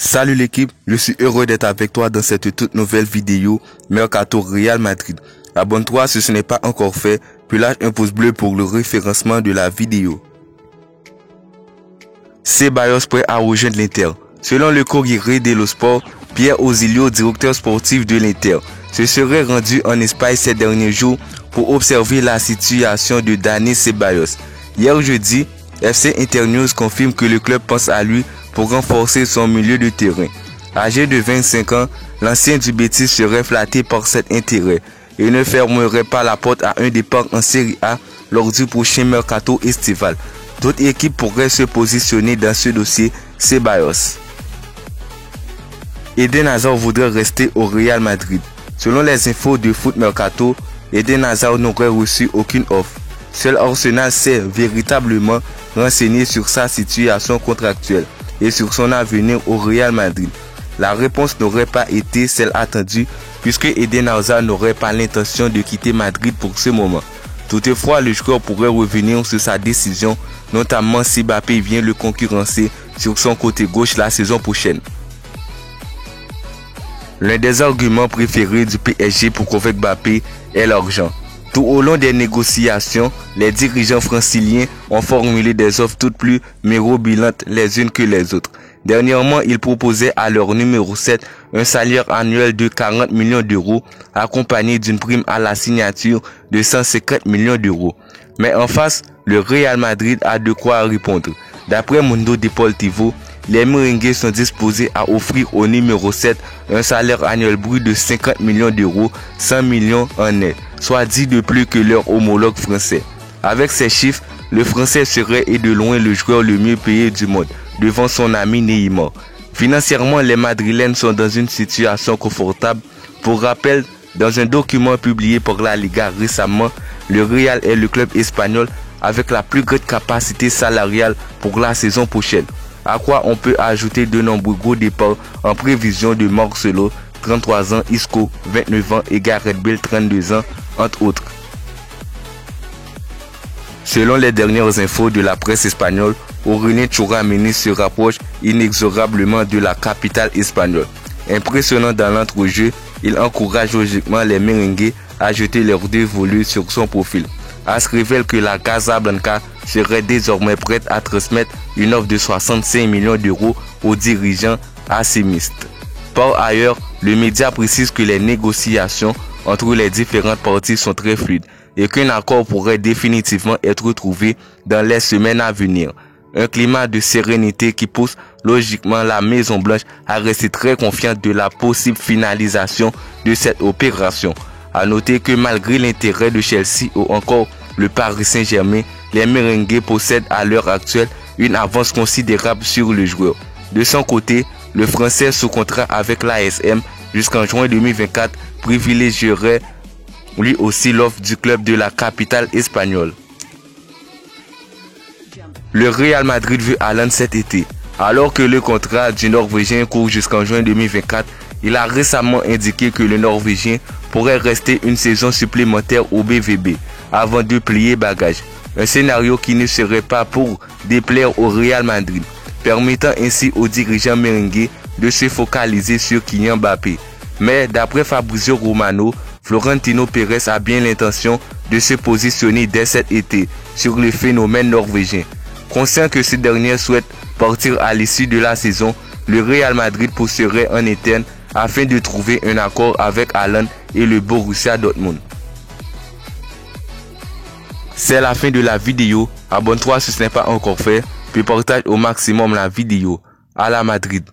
Salut l'équipe, je suis heureux d'être avec toi dans cette toute nouvelle vidéo Mercato Real Madrid. Abonne-toi si ce n'est pas encore fait, puis lâche un pouce bleu pour le référencement de la vidéo. Ceballos prêt à rejoindre l'Inter. Selon le Corriere dello Sport, Pierre Osilio, directeur sportif de l'Inter, se serait rendu en Espagne ces derniers jours pour observer la situation de Dani Ceballos. Hier jeudi, FC Internews confirme que le club pense à lui pour renforcer son milieu de terrain. Âgé de 25 ans, l'ancien du Betis serait flatté par cet intérêt et ne fermerait pas la porte à un départ en Serie A lors du prochain mercato estival. D'autres équipes pourraient se positionner dans ce dossier Ceballos. Eden Hazard voudrait rester au Real Madrid. Selon les infos de Foot Mercato, Eden Hazard n'aurait reçu aucune offre. Seul Arsenal s'est véritablement renseigné sur sa situation contractuelle et sur son avenir au Real Madrid. La réponse n'aurait pas été celle attendue puisque Eden Hazard n'aurait pas l'intention de quitter Madrid pour ce moment. Toutefois, le joueur pourrait revenir sur sa décision, notamment si Mbappé vient le concurrencer sur son côté gauche la saison prochaine. L'un des arguments préférés du PSG pour convaincre Mbappé est l'argent. Tout au long des négociations, les dirigeants franciliens ont formulé des offres toutes plus mirobolantes les unes que les autres. Dernièrement, ils proposaient à leur numéro 7 un salaire annuel de 40 millions d'euros, accompagné d'une prime à la signature de 150 millions d'euros. Mais en face, le Real Madrid a de quoi répondre. D'après Mundo Deportivo, les merengues sont disposés à offrir au numéro 7 un salaire annuel brut de 50 millions d'euros, 100 millions en net, soit 10 de plus que leur homologue français. Avec ces chiffres, le français serait et de loin le joueur le mieux payé du monde, devant son ami Neymar. Financièrement, les Madrilènes sont dans une situation confortable. Pour rappel, dans un document publié par la Liga récemment, le Real est le club espagnol avec la plus grande capacité salariale pour la saison prochaine. À quoi on peut ajouter de nombreux gros départs en prévision de Marcelo, 33 ans, Isco, 29 ans et Gareth Bale, 32 ans, entre autres. Selon les dernières infos de la presse espagnole, Aurélien Tchouameni se rapproche inexorablement de la capitale espagnole. Impressionnant dans l'entrejeu, il encourage logiquement les merengues à jeter leurs dévolus sur son profil. AS révèle que la Casablanca serait désormais prête à transmettre une offre de 65 millions d'euros aux dirigeants assimistes. Par ailleurs, le média précise que les négociations entre les différentes parties sont très fluides et qu'un accord pourrait définitivement être trouvé dans les semaines à venir. Un climat de sérénité qui pousse logiquement la Maison Blanche à rester très confiante de la possible finalisation de cette opération. À noter que malgré l'intérêt de Chelsea ou encore le Paris Saint-Germain, les merengues possèdent à l'heure actuelle une avance considérable sur le joueur. De son côté, le Français sous contrat avec l'ASM jusqu'en juin 2024 privilégierait lui aussi l'offre du club de la capitale espagnole. Le Real Madrid veut Haaland cet été. Alors que le contrat du Norvégien court jusqu'en juin 2024, il a récemment indiqué que le Norvégien pourrait rester une saison supplémentaire au BVB avant de plier bagage. Un scénario qui ne serait pas pour déplaire au Real Madrid, permettant ainsi aux dirigeants merengues de se focaliser sur Kylian Mbappé. Mais d'après Fabrizio Romano, Florentino Pérez a bien l'intention de se positionner dès cet été sur le phénomène norvégien. Conscient que ce dernier souhaite partir à l'issue de la saison, le Real Madrid pousserait en interne afin de trouver un accord avec Haaland et le Borussia Dortmund. C'est la fin de la vidéo. Abonne-toi si ce n'est pas encore fait, puis partage au maximum la vidéo. À la Madrid.